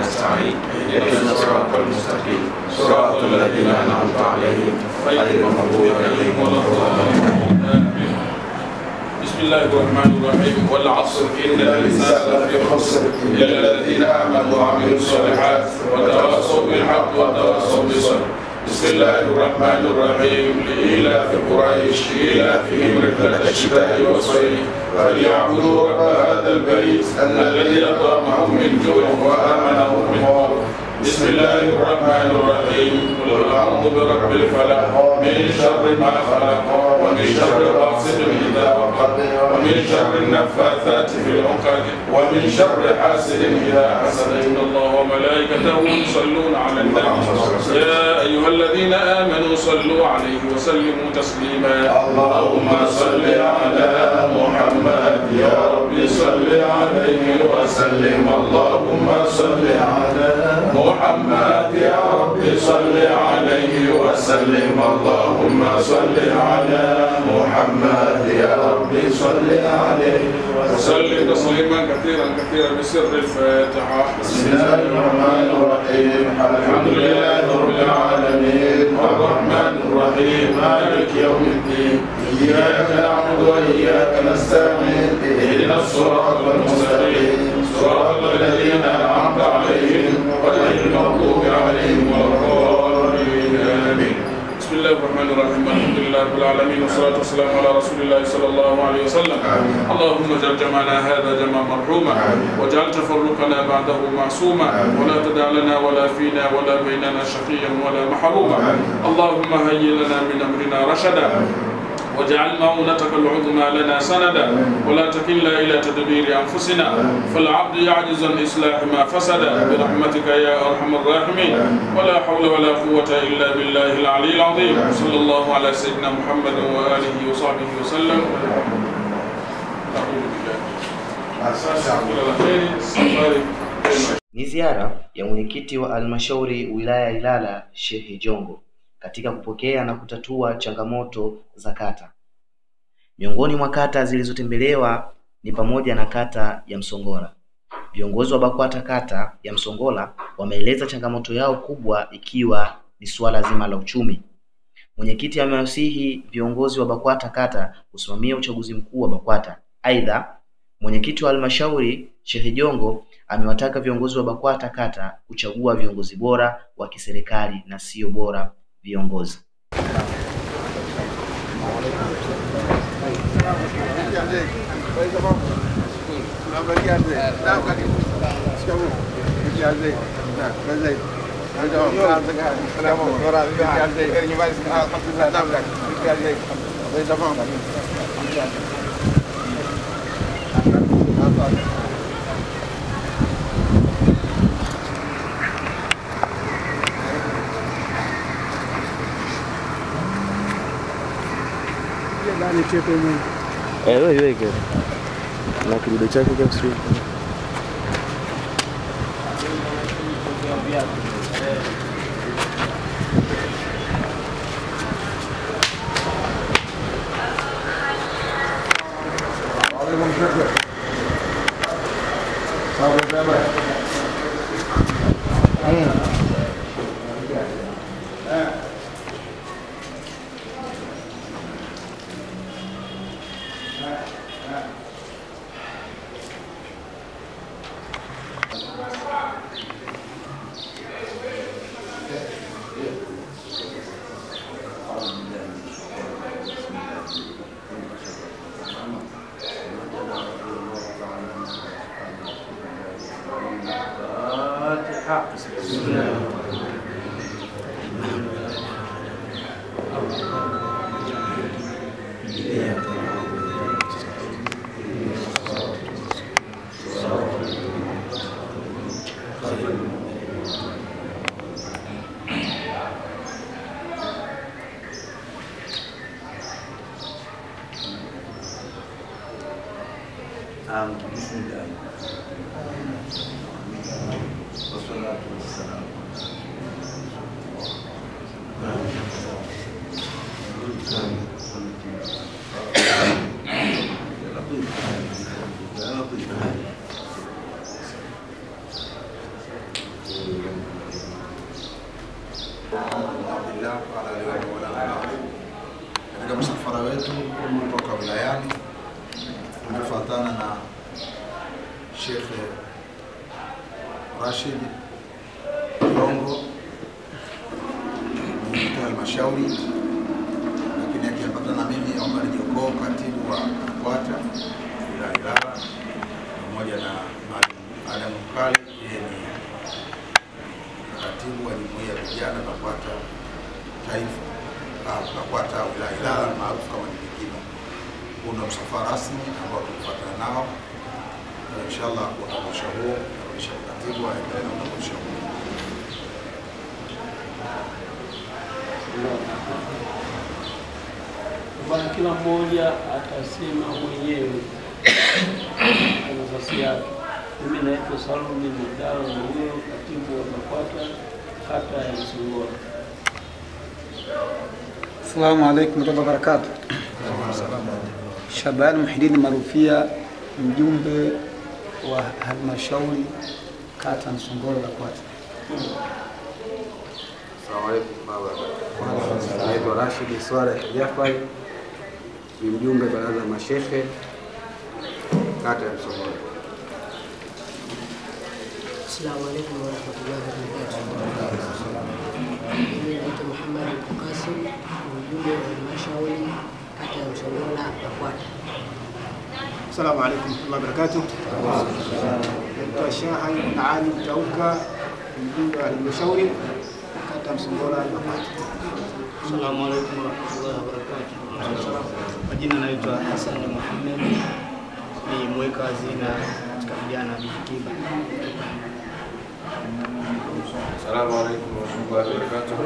نستعين اهدنا الصراط المستقيم صراط الذين أنعمت عليهم غير المغضوب عليهم ولا الضالين. بسم الله الرحمن الرحيم. والعصر إن الإنسان لفي خسر إلا الذين آمنوا وعملوا الصالحات وتواصوا بالحق وتواصوا بالصبر. بسم الله الرحمن الرحيم. لإيلاف قريش إيلافهم رحلة الشتاء والصيف فليعبدوا رب هذا البيت الذي أطعمهم من جوع وآمنهم من خوف. بسم الله الرحمن الرحيم. قل أعوذ برب الفلق من شر ما خلق ومن شر غاسق إذا وقب ومن شر النفاثات في العقد ومن شر حاسد إذا حسد. إن الله وملائكته يصلون على النبي يا أيها الذين آمنوا صلوا عليه وسلموا تسليما. اللهم صل على محمد يا رب صل عليه وسلم. اللهم صل على محمد يا رب صل عليه وسلم. اللهم صل على محمد يا رب صل عليه وسلم تسليما كثيرا كثيرا بسر الفاتحة. بسم الله الرحمن الرحيم. الحمد لله رب العالمين الرحمن الرحيم مالك يوم الدين إياك نعبد وإياك نستعين اهدنا الصراط المستقيم صراط الذين أنعمت عليهم غير المغضوب عليهم ولا الضالين. آمين. بسم الله الرحمن الرحيم. الحمد لله رب العالمين والصلاة والسلام على رسول الله صلى الله عليه وسلم. اللهم اجعل جمعنا هذا جمعا مرحوما واجعل تفرقنا بعده معصوما ولا تدع لنا ولا فينا ولا بيننا شقيا ولا محروما. اللهم هيئ لنا من أمرنا رشدا واجعل معونتك العظمى لنا سندا ولا تكلنا إلى تدبير أنفسنا فالعبد يعجز عن إصلاح ما فسد برحمتك يا أرحم الراحمين. ولا حول ولا قوة إلا بالله العلي العظيم. صلى الله على سيدنا محمد وآله وصحبه وسلم. Ni ziara ya mwenyekiti wa halmashauri wilaya ya Ilala Sheikh Jongo katika kupokea na kutatua changamoto za kata. Miongoni mwa kata zilizotembelewa ni pamoja na kata ya Msongola. Viongozi wa BAKWATA kata ya Msongola wameeleza changamoto yao kubwa ikiwa ni suala zima la uchumi. Mwenyekiti amewasihi viongozi wa BAKWATA kata kusimamia uchaguzi mkuu wa BAKWATA. Aidha, mwenyekiti wa halmashauri Sheikh Jongo amewataka viongozi wa BAKWATA kata kuchagua viongozi bora wa kiserikali na sio bora viongozi. Ndani chepe mwenye. Wewe na kidude chake cha msiri. Bismillah. Wassalatu wassalamu. Katika msafara wetu kutoka wilayani tumefuatana na Sheikh Rashid Jongo mwenyekiti wa halmashauri, lakini akiambatana na mimi Omar Joko, katibu wa BAKWATA wilaya Ilala, pamoja na Adam Mkali, yeye ni katibu wa jumuiya ya vijana BAKWATA taifa, BAKWATA wilaya Ilala maarufu kama Nyamikima. Kuna msafara rasmi ambao tumefuatana nao. Inshallah unaposha huo na katibu aendelee na unaposha huo. Bwana, kila mmoja atasema mwenyewe nafasi yake. Mimi naitwa Salum bin Abdalla Mwenyewe, katibu wa BAKWATA kata ya Msongola. Assalamu alaikum warahmatullahi wabarakatuh. Shaban Muhyiddin Marufia, mjumbe wa halmashauri kata Msongola BAKWATA. Assalamu alaikum baba. Naitwa Rashid Swaleh Jafari, ni mjumbe baraza la mashehe kata ya Msongola. Assalamu alaikum warahmatullahi wabarakatuh. Mimi naitwa Muhammad Qasim, mjumbe wa halmashauri kata ya Msongola BAKWATA. Assalamu alaikum warahmatullahi wabarakatuh. Naitwa Shahan Ali Tauka, mjumbe wa halmashauri kata ya Msongola BAKWATA. Assalamu alaikum warahmatullahi wabarakatuh. Majina naitwa Hassan Muhammad, ni mweka hazina katika vijana Bikiba. Assalamu alaikum warahmatullahi wabarakatuh.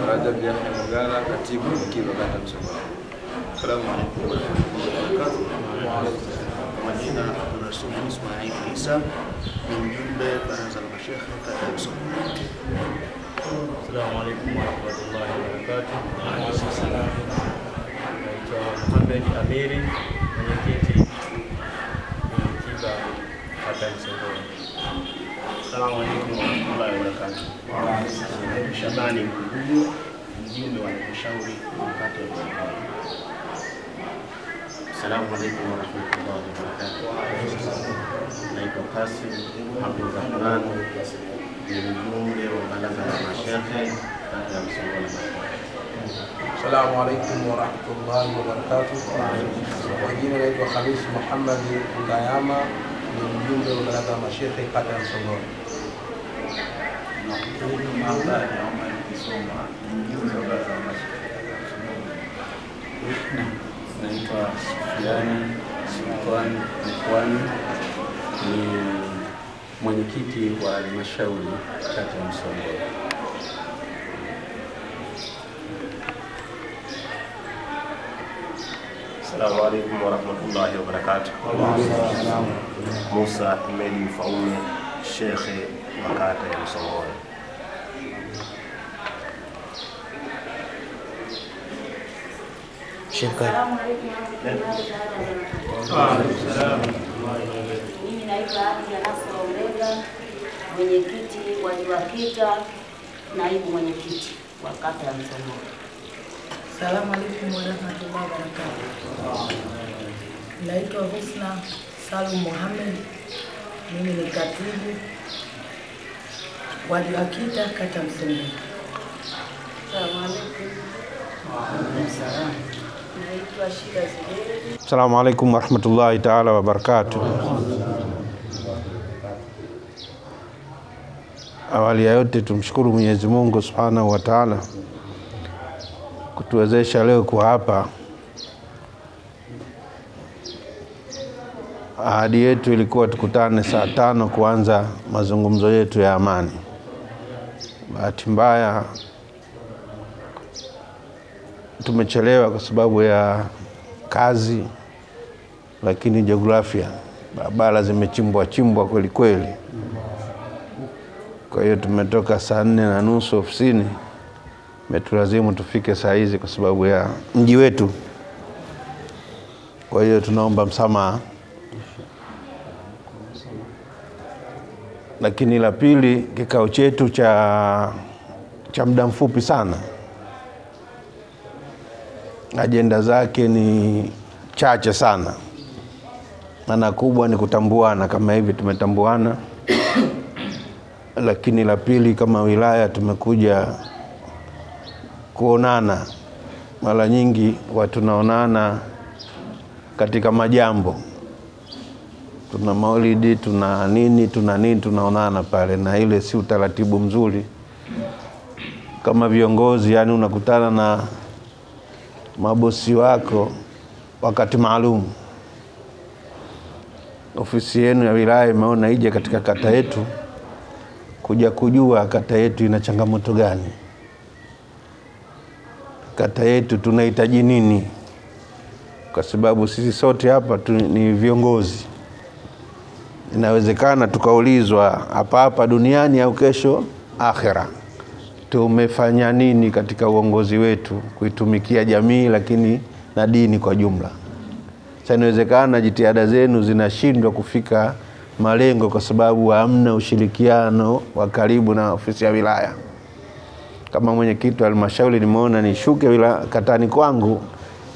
Rajab Yahya Magala, katibu Bikiba kata Msongola. Assalamu alaikum warahmatullahi wabarakatuh. Majina Rasul Ismail Isa, ni mjumbe baraza la mashehe kata ya Msongola. Assalamu alaikum warahmatullahi wabarakatuh. Naitwa Muhammad Amiri, mwenyekiti Bikiba kata ya Msongola. Assalamu alaikum warahmatullahi wabarakatuh. Naitwa Shabani Mkugu, mjumbe wa halmashauri kata ya Msongola. Assalamu alaikum warahmatullahi wabarakatuh. Naitwa Qasim Abdul Rahman, ni mjumbe wa baraza la mashehe kata ya Msongola. Assalamu alaikum warahmatullahi wabarakatuh. Kwa jina naitwa Khamis Muhammad Ngayama, ni mjumbe wa baraza la mashehe kata ya Msongola. Naitwa Sufiani Sultan Mkwani, ni mwenyekiti wa halmashauri kata ya Msongola. Assalamu alaikum warahmatullahi wabarakatuh. Musa Imeli Mfaume, shekhe wa kata ya Msongola. Assalamu alaikum warahmatullahi wabarakatuh. Mimi naitwa Abia Nasra Omega, mwenyekiti wa BAKWATA, naibu mwenyekiti wa kata ya Msongola. Assalamu alaikum warahmatullahi wabarakatuh. Naitwa Husna Salum Mohamed, mimi ni katibu wa BAKWATA kata Msongola. Assalamu alaikum. Salaam. Naitwa Shida Zuberi. Assalamu alaikum warahmatullahi ta'ala wabarakatuh. Awali ya yote tumshukuru Mwenyezi Mungu Subhanahu wa Ta'ala kutuwezesha leo kuwa hapa. Ahadi yetu ilikuwa tukutane saa 5 kuanza mazungumzo yetu ya amani. Bahati mbaya tumechelewa kwa sababu ya kazi, lakini jiografia, barabara zimechimbwa kweli kweli. Kwa hiyo tumetoka saa 4:30 ofisini, metulazimu tufike saa hizi kwa sababu ya mji wetu. Kwa hiyo tunaomba msamaha. Lakini la pili, kikao chetu cha cha muda mfupi sana. Ajenda zake ni chache sana. Maana kubwa ni kutambuana kama hivi tumetambuana. Lakini la pili, kama wilaya tumekuja kuonana. Mara nyingi watu naonana katika majambo. Tuna maulidi, tuna nini tunaonana pale, na ile si utaratibu mzuri. Kama viongozi, yani unakutana na mabosi wako wakati maalum. Ofisi yenu ya wilaya imeona ije katika kata yetu kuja kujua kata yetu ina changamoto gani, kata yetu tunahitaji nini, kwa sababu sisi sote hapa ni viongozi. Inawezekana tukaulizwa hapa duniani au kesho akhera, tumefanya nini katika uongozi wetu kuitumikia jamii lakini na dini kwa jumla. Sasa inawezekana jitihada zenu zinashindwa kufika malengo kwa sababu hamna ushirikiano wa karibu na ofisi ya wilaya. Kama mwenyekiti wa halmashauri nimeona nishuke katani kwangu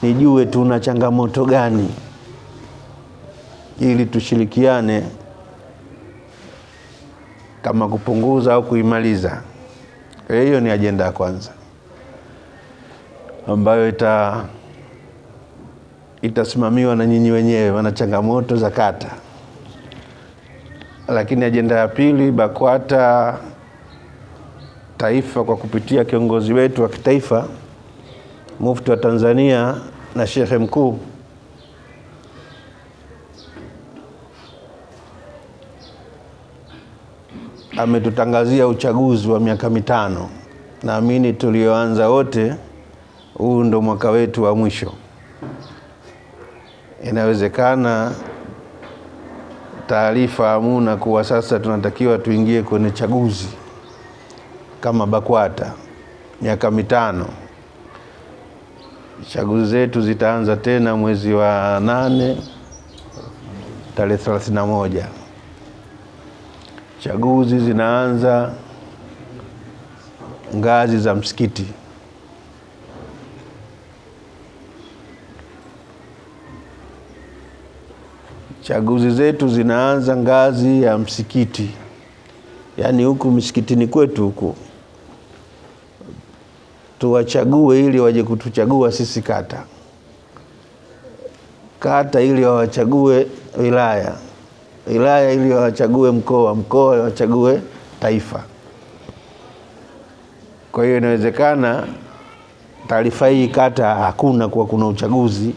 nijue tuna changamoto gani ili tushirikiane kama kupunguza au kuimaliza. Hiyo ni ajenda ya kwanza ambayo itasimamiwa na nyinyi wenyewe wana changamoto za kata. Lakini ajenda ya pili, BAKWATA taifa kwa kupitia kiongozi wetu wa kitaifa Mufti wa Tanzania na Shekhe Mkuu ametutangazia uchaguzi wa miaka 5. Naamini tulioanza wote huu ndo mwaka wetu wa mwisho. Inawezekana taarifa hamuna kuwa sasa tunatakiwa tuingie kwenye chaguzi kama BAKWATA miaka 5. Chaguzi zetu zitaanza tena mwezi wa 8 tarehe 31. Chaguzi zinaanza ngazi za msikiti. Chaguzi zetu zinaanza ngazi ya msikiti. Yaani huku msikitini kwetu huku tuwachague ili waje kutuchagua sisi kata. Kata ili wawachague wilaya. Wilaya ili wawachague mkoa. Mkoa wachague taifa. Kwa hiyo inawezekana taarifa hii kata hakuna kuwa kuna uchaguzi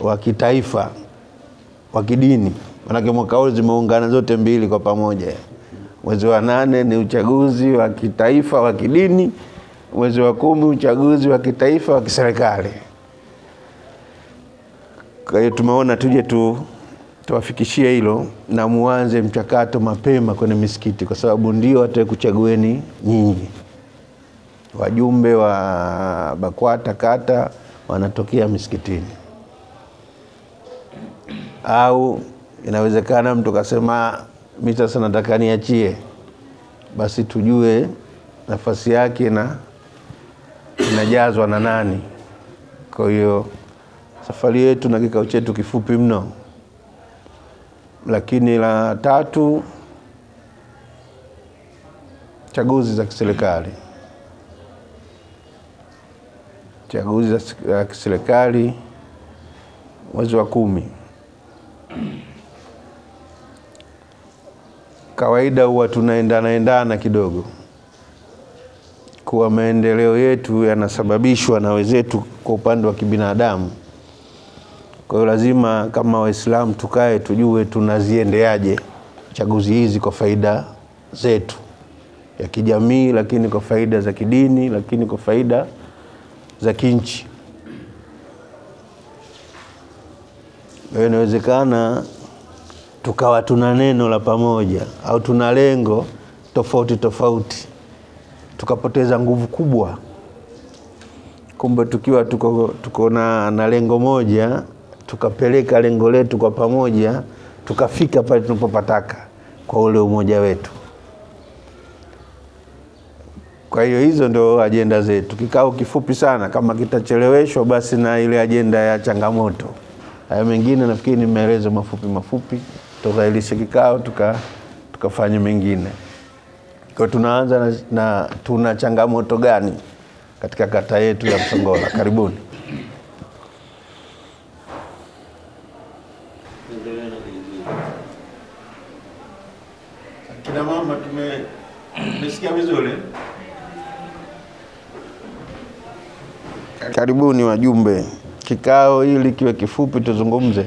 wa kitaifa wa kidini. Maana mwaka huu zimeungana zote mbili kwa pamoja. Mwezi wa 8 ni uchaguzi wa kitaifa wa kidini, mwezi wa 10 uchaguzi wa kitaifa wa kiserikali. Kwa hiyo tumeona tuje tuwafikishie hilo na muanze mchakato mapema kwenye misikiti, kwa sababu ndio watakuchagueni nyinyi. Wajumbe wa BAKWATA kata wanatokea misikitini. Au inawezekana mtu kasema mimi sasa nataka niachie, basi tujue nafasi yake na inajazwa na nani. Kwa hiyo safari yetu na kikao chetu kifupi mno. Lakini la 3, chaguzi za kiserikali. Chaguzi za kiserikali mwezi wa 10. Kawaida huwa tunaendana kidogo. Kwa maendeleo yetu yanasababishwa na wenzetu kwa upande wa kibinadamu. Kwa hiyo lazima kama Waislamu tukae tujue tunaziendeaje chaguzi hizi kwa faida zetu ya kijamii, lakini kwa faida za kidini, lakini kwa faida za kinchi. Inawezekana tukawa tuna neno la pamoja au tuna lengo tofauti tukapoteza nguvu kubwa. Kumbe tukiwa tuko na lengo moja, tukapeleka lengo letu kwa pamoja, tukafika pale tunapopataka kwa ule umoja wetu. Kwa hiyo hizo ndio ajenda zetu. Kikao kifupi sana, kama kitacheleweshwa basi na ile ajenda ya changamoto. Haya mengine nafikiri ni maelezo mafupi, tukailishe kikao tukafanya mengine. Kwa tunaanza na tuna changamoto gani katika kata yetu ya Msongola? Karibuni. Kina mama tumesikia vizuri. Karibuni wajumbe. Kikao hili kiwe kifupi tuzungumze.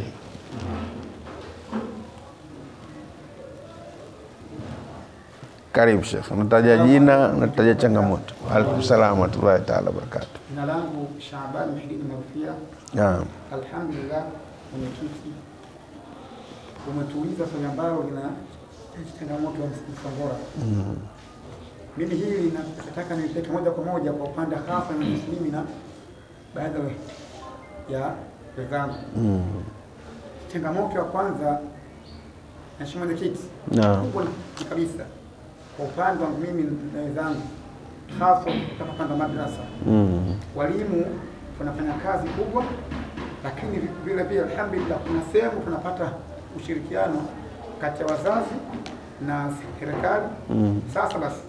Karibu Sheikh. Unataja jina, unataja changamoto. Waalaikum salaam wa rahmatullahi ta'ala barakatuh. Jina langu Shaaban Muhyiddin Marufia. Naam. Alhamdulillah, mwenyekiti umetuuliza swali ambalo lina changamoto ya Msongola. Mimi hili nataka nipeleke moja kwa moja kwa upande hasa na mimi na baadhi ya wenzangu. Changamoto ya kwanza na shimo la kiti. Naam. Kabisa. Kwa upande wangu mimi na wenzangu hasa kama panda madrasa. Walimu tunafanya kazi kubwa, lakini vile vile alhamdulillah kuna sehemu tunapata ushirikiano kati ya wazazi na serikali. Sasa basi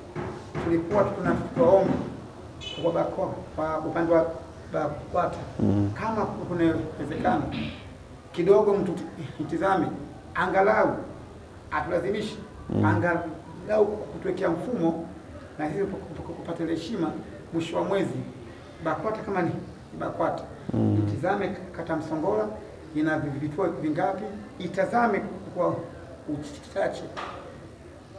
tulikuwa tunaomba kwa upande wa BAKWATA kama kuna uwezekano kidogo mtu itizame angalau atulazimishe angalau kutuwekea mfumo na hizo kupata heshima mwisho wa mwezi. BAKWATA kama ni BAKWATA itizame kata Msongola ina vituo vingapi, itazame kwa uchache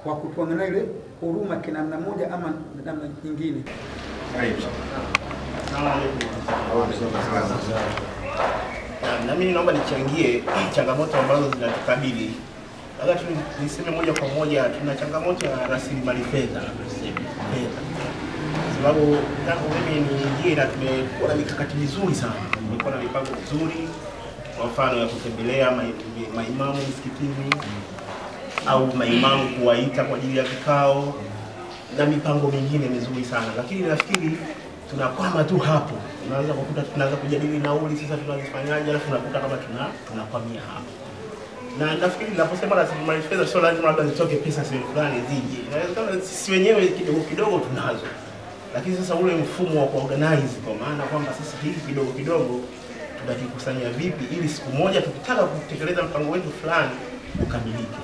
kwa kutuangalia ile huruma kwa namna moja ama namna nyingine. Na mimi naomba nichangie changamoto ambazo zinatukabili. Labda niseme moja kwa moja, tuna changamoto ya rasilimali fedha. Sababu tangu mimi niingie na tumekuwa na mikakati mizuri sana. Tumekuwa na mipango mizuri, kwa mfano ya kutembelea maimamu msikitini au maimamu kuwaita kwa ajili ya vikao na mipango mingine mizuri sana. Lakini nafikiri tunakwama tu hapo. Tunaanza kukuta tunaanza kujadili nauli sasa tunazifanyaje, alafu tunakuta kama tunakwamia hapo. Na nafikiri ninaposema rasilimali fedha sio lazima labda zitoke pesa sehemu fulani zije. Inawezekana sisi wenyewe kidogo kidogo tunazo. Lakini sasa ule mfumo wa kuorganize kwa maana kwamba sasa hivi kidogo kidogo tunakikusanya vipi ili siku moja tukitaka kutekeleza mpango wetu fulani ukamilike.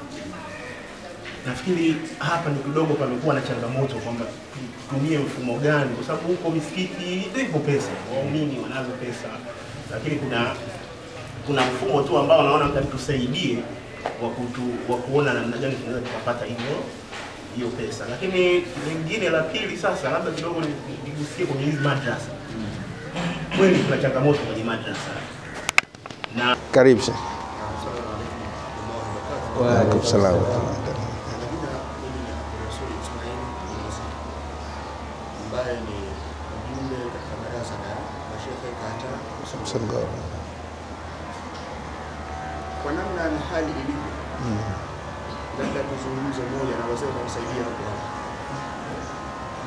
Nafikiri hapa ni kidogo pamekuwa na changamoto kwamba tutumie mfumo gani, kwa sababu huko misikiti ipo pesa, waumini wanazo pesa, lakini kuna mfumo tu ambao naona mtatusaidie wa kuona namna gani tunaweza kupata hiyo pesa. Lakini lingine la pili sasa labda kidogo nigusie kwenye hizi madrasa. Kweli kuna changamoto kwenye madrasa. Na karibu sana. Wa alaikum salaam. ambaye ni mjumbe katika baraza la mashehe kata Msongola. Kwa namna na hali ilivyo, labda tuzungumze moja na wazee wakusaidia hapo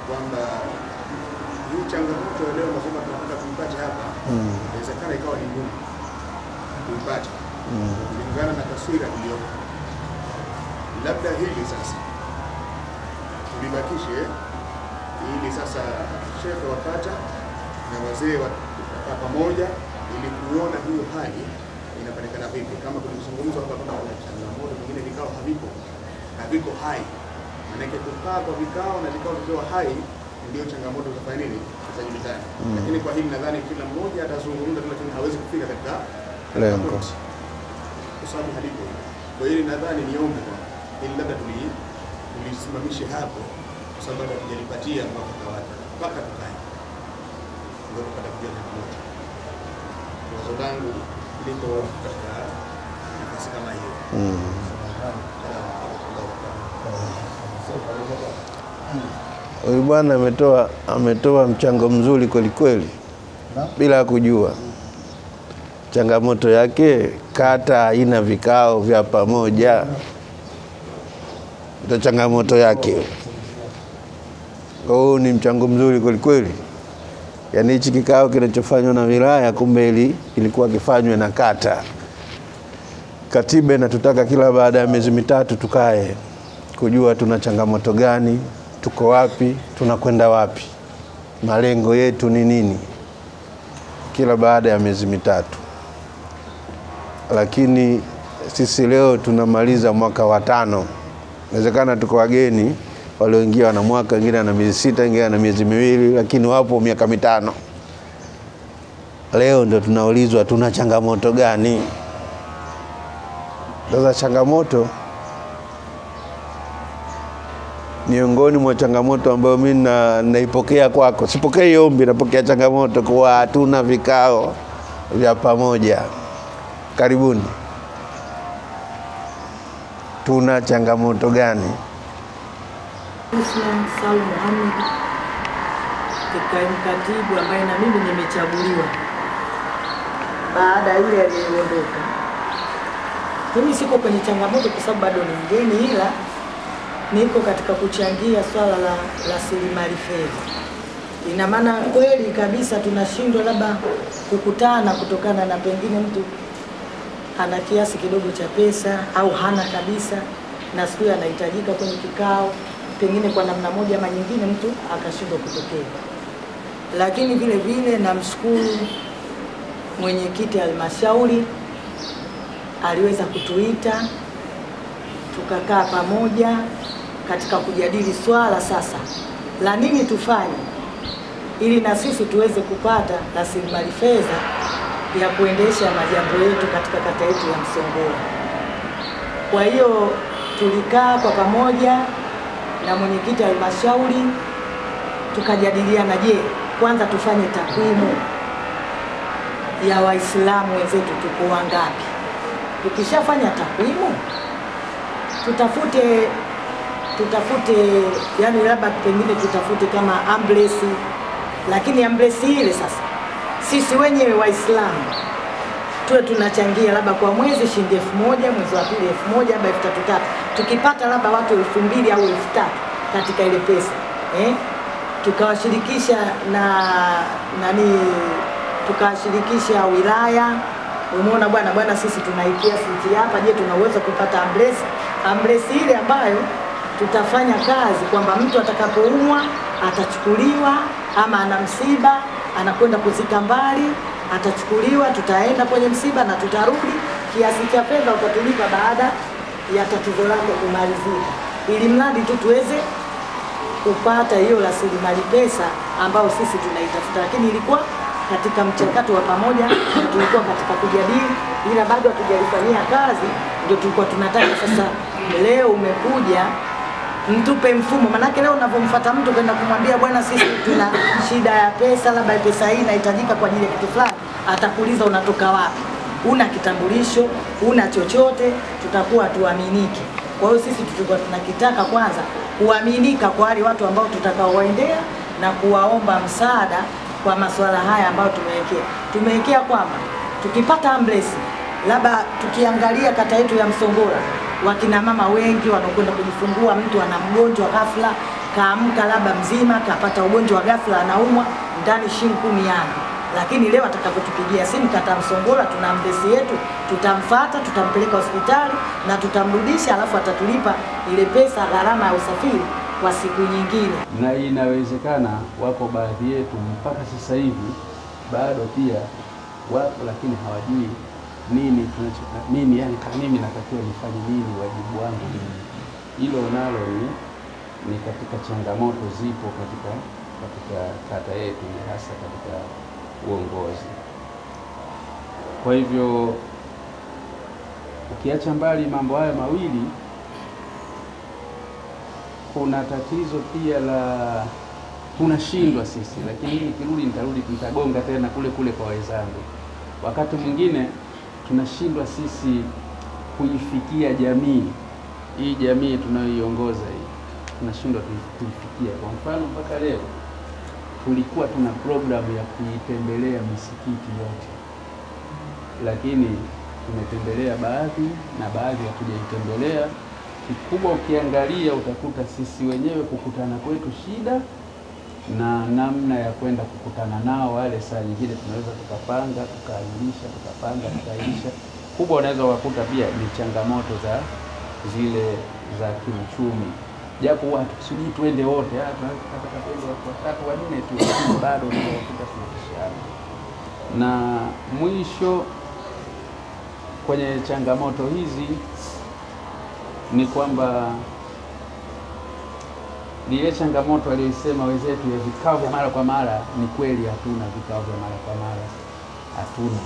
kwamba hii changamoto leo nasema tunataka tuipate hapa, inawezekana ikawa ni ngumu kuipata kulingana na taswira iliyopo. Labda hili sasa tulibakishe ili sasa shehe wa kata na wazee watakaa pamoja ili kuona hiyo hali inapatikana vipi. Kama tulizungumza hapa kama kuna changamoto nyingine, vikao haviko hai. Maana kukaa kwa vikao na vikao vikiwa hai ndio changamoto zafanya nini zitajulikana. Lakini kwa hili nadhani kila mmoja atazungumza, lakini hawezi kufika katika lengo kwa sababu halipo. Kwa hiyo nadhani niombe kwa ili labda tulisimamishe hapo, kwa sababu hatujalipatia mwafaka wake mpaka tukae ndio tupata kujua changamoto. Wazo langu liko katika nafasi kama hiyo. Huyu bwana ametoa mchango mzuri kweli kweli bila kujua changamoto yake. Kata haina vikao vya pamoja, ndio changamoto yake. Oh, ni mchango mzuri kweli kweli. Yaani hichi kikao kinachofanywa na wilaya kumbe ilikuwa kifanywe na kata. Katiba inatutaka kila baada ya miezi mitatu tukae kujua tuna changamoto gani, tuko wapi, tunakwenda wapi. Malengo yetu ni nini? Kila baada ya miezi mitatu. Lakini sisi leo tunamaliza mwaka wa 5. Inawezekana tuko wageni walioingia na mwaka, wengine na miezi 6, wengine na miezi 2, lakini wapo miaka 5. Leo ndio tunaulizwa tuna changamoto gani? Sasa changamoto, miongoni mwa changamoto ambayo mimi naipokea kwako, sipokei ombi, napokea changamoto kwa hatuna vikao vya pamoja. Karibuni. Tuna changamoto gani? Husna Salum Mohamed, katibu ambaye na mimi nimechaguliwa baada ya yule aliyeondoka. Mimi siko kwenye changamoto kwa sababu bado ni mgeni, ila niko katika kuchangia swala la rasilimali fedha. Ina maana kweli kabisa tunashindwa labda kukutana kutokana na pengine mtu ana kiasi kidogo cha pesa au hana kabisa, na siku anahitajika kwenye kikao, pengine kwa namna moja ama nyingine mtu akashindwa kutokea. Lakini vile vile namshukuru mwenyekiti halmashauri aliweza kutuita tukakaa pamoja katika kujadili swala sasa la nini tufanye ili na sisi tuweze kupata rasilimali fedha ya kuendesha majambo yetu katika kata yetu ya Msongola. Kwa hiyo tulikaa kwa pamoja na mwenyekiti wa halmashauri tukajadiliana, je, kwanza tufanye takwimu ya Waislamu wenzetu tuko wangapi. Tukishafanya takwimu tutafute yani labda pengine tutafute kama ambulance, lakini ambulance ile sasa sisi wenyewe Waislamu tuwe tunachangia labda kwa mwezi shilingi 1000, mwezi wa pili 1000, labda 3000. Tukipata labda watu 2000 au 3000 katika ile pesa, tukawashirikisha tukawashirikisha wilaya. Umeona bwana sisi tunaikia sisi hapa, je, tunaweza kupata ambulance ile ambayo tutafanya kazi kwamba mtu atakapoumwa atachukuliwa, ama ana msiba anakwenda kuzika mbali, atachukuliwa, tutaenda kwenye msiba na tutarudi, kiasi cha fedha utatulipa baada ya tatizo lake kumalizika, ili mradi tu tuweze kupata hiyo rasilimali pesa ambayo sisi tunaitafuta. Lakini ilikuwa katika mchakato wa pamoja, tulikuwa katika kujadili, ila bado hatujalifanyia kazi. Ndio tulikuwa tunataka sasa, leo umekuja mtupe mfumo. Manake leo unapomfuata mtu kwenda kumwambia bwana sisi tuna shida ya pesa, labda pesa hii inahitajika kwa ajili ya kitu fulani, atakuuliza unatoka wapi, una kitambulisho, una chochote, tutakuwa tuaminiki. Kwa hiyo sisi tulikuwa tunakitaka kwanza kuaminika kwa wale watu ambao tutakaowaendea na kuwaomba msaada kwa masuala haya ambayo tumewekea kwamba tukipata ambulance, labda tukiangalia kata yetu ya Msongola, wakina mama wengi wanakwenda kujifungua, mtu ana mgonjwa ghafla, kaamka labda mzima, kapata ugonjwa wa ghafla, anaumwa ndani shilingi 10 yana. Lakini leo atakapotupigia simu kata Msongola, tuna ambulance yetu, tutamfuata, tutampeleka hospitali na tutamrudisha, alafu atatulipa ile pesa gharama ya usafiri kwa siku nyingine. Na inawezekana wako baadhi yetu mpaka sasa hivi bado pia wapo, lakini hawajui nini yani kama mimi natakiwa nifanye nini, wajibu wangu nini. Hilo nalo ni katika changamoto zipo katika kata yetu, hasa katika uongozi. Kwa hivyo ukiacha mbali mambo haya mawili, kuna tatizo pia la tunashindwa sisi, lakini nikirudi nitagonga tena kule kwa wenzangu. Wakati mwingine tunashindwa sisi kuifikia jamii. Hii jamii tunayoiongoza hii tunashindwa kuifikia. Kwa mfano mpaka leo tulikuwa tuna programu ya kuitembelea misikiti yote, lakini tumetembelea baadhi na baadhi hatujaitembelea. Kikubwa ukiangalia utakuta sisi wenyewe kukutana kwetu shida, na namna ya kwenda kukutana nao wale. Saa nyingine tunaweza tukapanga tukaahirisha, tukapanga tukaahirisha. Kubwa unaweza ukakuta pia ni changamoto za zile za kiuchumi, japo huwa hatukusudii twende wote, tunataka twende watu watatu wanne tu, bado unakuta tunapishana. Na mwisho kwenye changamoto hizi ni kwamba ile changamoto aliyosema wenzetu ya vikao vya mara kwa mara, ni kweli hatuna vikao vya mara kwa mara, hatuna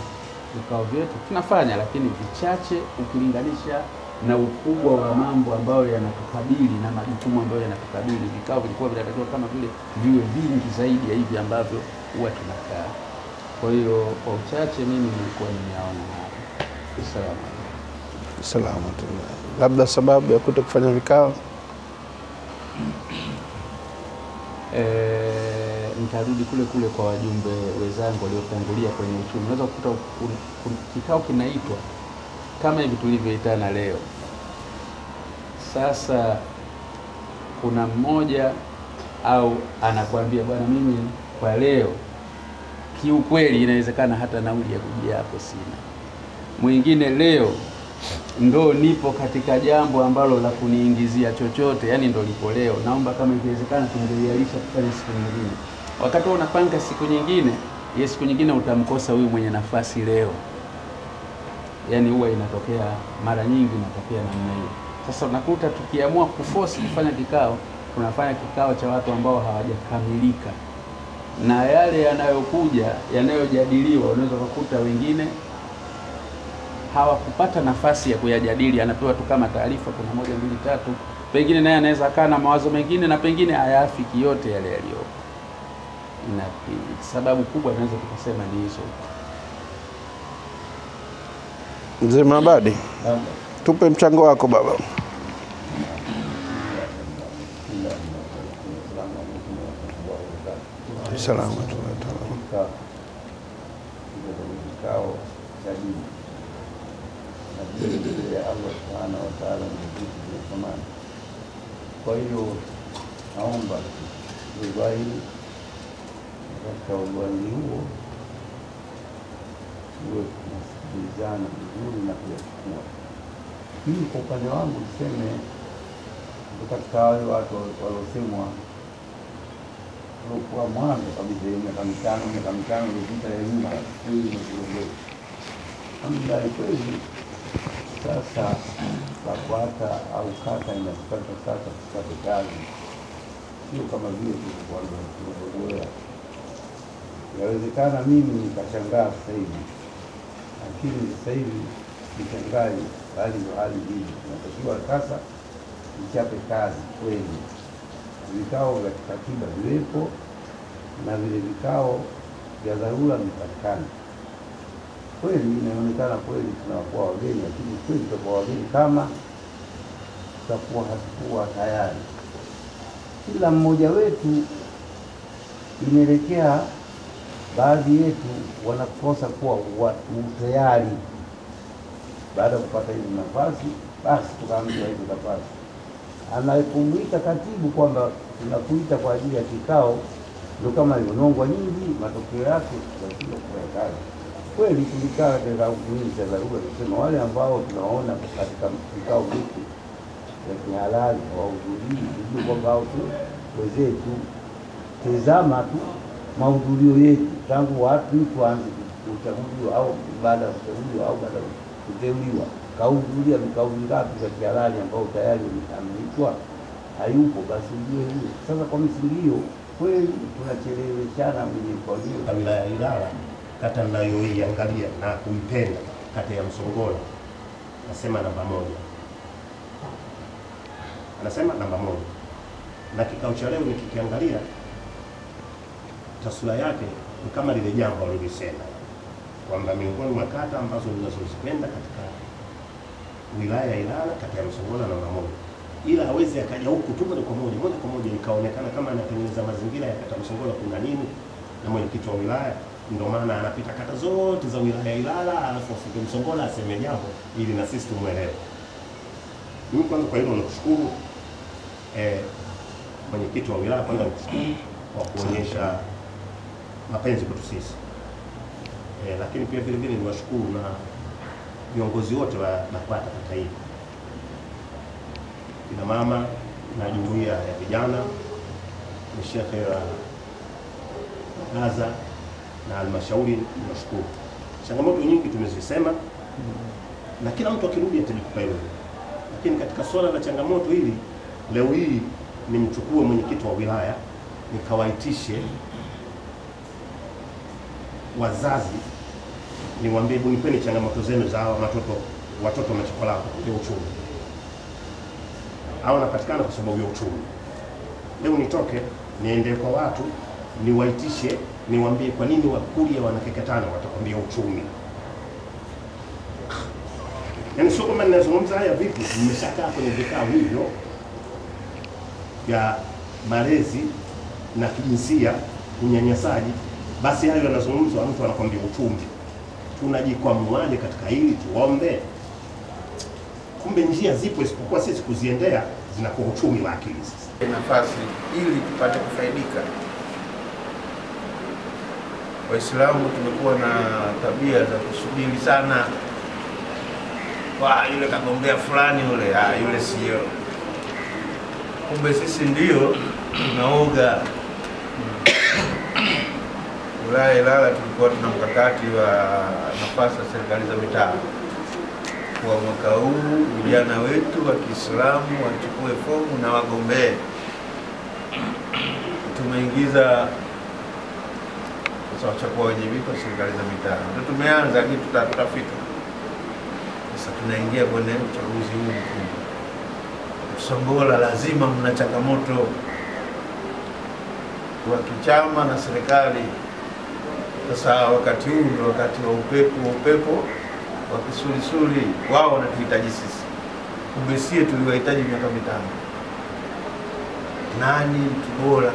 vikao vyetu tunafanya, lakini vichache ukilinganisha na ukubwa wa mambo ambayo yanatukabili na majukumu ambayo yanatukabili. Vikao vilikuwa vinatakiwa kama vile viwe vingi zaidi ya hivi ambavyo huwa tunakaa. Kwa hiyo kwa uchache mimi nilikuwa nimeona hapa. Salamu. Labda sababu ya kutokufanya vikao, nitarudi kule kwa wajumbe wenzangu waliotangulia kwenye uchumi. Unaweza kukuta kikao kinaitwa kama hivi tulivyoitana leo. Sasa kuna mmoja au anakuambia bwana, mimi kwa leo kiukweli inawezekana hata nauli ya kujia hapo sina. Mwingine leo ndo nipo katika jambo ambalo la kuniingizia chochote, yani ndo lipo leo, naomba kama ikiwezekana tungelialisha tufanye siku nyingine. Wakati unapanga siku nyingine, ile siku nyingine utamkosa huyu mwenye nafasi leo. Yani huwa inatokea mara nyingi, inatokea namna hiyo. Sasa unakuta tukiamua kuforce kufanya kikao, tunafanya kikao cha watu ambao hawajakamilika, na yale yanayokuja yanayojadiliwa, unaweza kukuta wengine hawakupata nafasi ya kuyajadili, anapewa tu kama taarifa, kuna 1 2 3, pengine naye anaweza akaa na mawazo mengine na pengine hayafiki yote yale yaliyo. Na sababu kubwa tunaweza tukasema ni hizo. Mzee Mabadi, tupe mchango wako baba. Salamu alaykum. Kikao cha dini na vile ya Allah Subhanahu wa Ta'ala ni vitu vya thamani. Kwa hiyo naomba tuwahi katika uwanja huo tuwe tunasikilizana vizuri na kuyachukua. Mimi kwa upande wangu niseme katika wale watu waliosemwa kwa mwanzo kabisa miaka mitano ilipita ya nyuma kweli ni kuondoka. Alhamdulillah kweli sasa BAKWATA au kata inapata sasa kupata kazi, sio kama vile tulikuwa tunazoea. Yawezekana mimi nikashangaa sasa hivi, lakini sasa hivi nishangai hali hii. Tunatakiwa sasa tuchape kazi kweli, vikao vya katiba viwepo na vile vikao vya dharura vipatikane. Kweli inaonekana kweli tunakuwa wageni, lakini kweli tutakuwa wageni kama tutakuwa hatukuwa tayari. Kila mmoja wetu inaelekea, baadhi yetu wanakosa kuwa watu tayari. Baada ya kupata hizo nafasi, basi tukaambiwa hizo nafasi, anayekumuita katibu kwamba tunakuita kwa ajili ya kikao, ndio kama hivyo nongwa nyingi, matokeo yake tunashindwa kufanya kazi. Kweli tulikaa katika kipindi cha dharura kusema wale ambao tunaona katika kikao hiki ya kihalali wahudhurii, ndio kwamba hao tu wenzetu, tazama tu mahudhurio yetu tangu watu tuanze kuchaguliwa au baada ya kuchaguliwa au baada ya kuteuliwa, kahudhuria vikao vingapi vya kihalali ambao tayari wametambuliwa, hayupo. Basi ndio hiyo sasa. Kwa misingi hiyo kweli tunacheleweshana mwenye. Kwa hiyo wilaya ya Ilala, kata ninayoiangalia na kuipenda, kata ya Msongola, nasema namba 1. Anasema namba 1. Na kikao cha leo nikikiangalia, taswira yake ni kama lile jambo alilisema kwamba miongoni mwa kata ambazo ninazozipenda katika wilaya ya Ilala, kata ya Msongola namba 1. Ila hawezi akaja huku tu moja kwa moja ikaonekana kama anatengeneza mazingira ya kata Msongola kuna nini na mwenyekiti wa wilaya. Ndio maana anapita kata zote za wilaya ya Ilala alafu afike Msongola aseme jambo ili na sisi tumuelewe. Mimi kwanza kwa hilo nakushukuru mwenyekiti wa wilaya, kwanza nakushukuru kwa kuonyesha mapenzi kwetu sisi. Lakini pia vile vile niwashukuru na viongozi wote wa BAKWATA kata hii, kina mama na jumuiya ya vijana, Sheikh wa Gaza na halmashauri. Niwashukuru. Changamoto nyingi tumezisema na kila mtu akirudi atalikupa hilo, lakini katika swala la changamoto hili leo hii nimchukue mwenyekiti wa wilaya nikawaitishe wazazi niwaambie, nipeni changamoto zenu za watoto wa Machokolako kwa uchumi. Hao wanapatikana kwa sababu ya uchumi. Leo nitoke niende kwa watu niwaitishe niwaambie kwa nini Wakurya wanakeketana, watakwambia uchumi. Yaani sio kama ninazungumza haya vipi, nimeshakaa kwenye vikao hivyo ya malezi na kijinsia, unyanyasaji, basi hayo yanazungumzwa, mtu anakwambia uchumi. Tunajikwamuaje katika hili? Tuombe. Kumbe njia zipo, isipokuwa sisi kuziendea zinakuwa uchumi wa akili. Sasa nafasi ili tupate kufaidika. Waislamu tumekuwa na tabia za kusubiri sana, yule kagombea fulani yule sio. Kumbe sisi ndio tunaoga. Wilaya Ilala tulikuwa tuna mkakati wa nafasi za serikali za mitaa. Kwa mwaka huu vijana wetu wa Kiislamu wachukue fomu na wagombee. Tumeingiza sasa wachukua wajibika serikali za mitaa. Ndio tumeanza kitu tutafika. Sasa tunaingia kwenye uchaguzi huu mkuu. Songola lazima mna changamoto wa kichama na serikali. Sasa wakati huu ndio wakati wa upepo wa kisulisuli. Wao wanatuhitaji sisi, kumbe sie tuliwahitaji miaka mitano. Nani mtu bora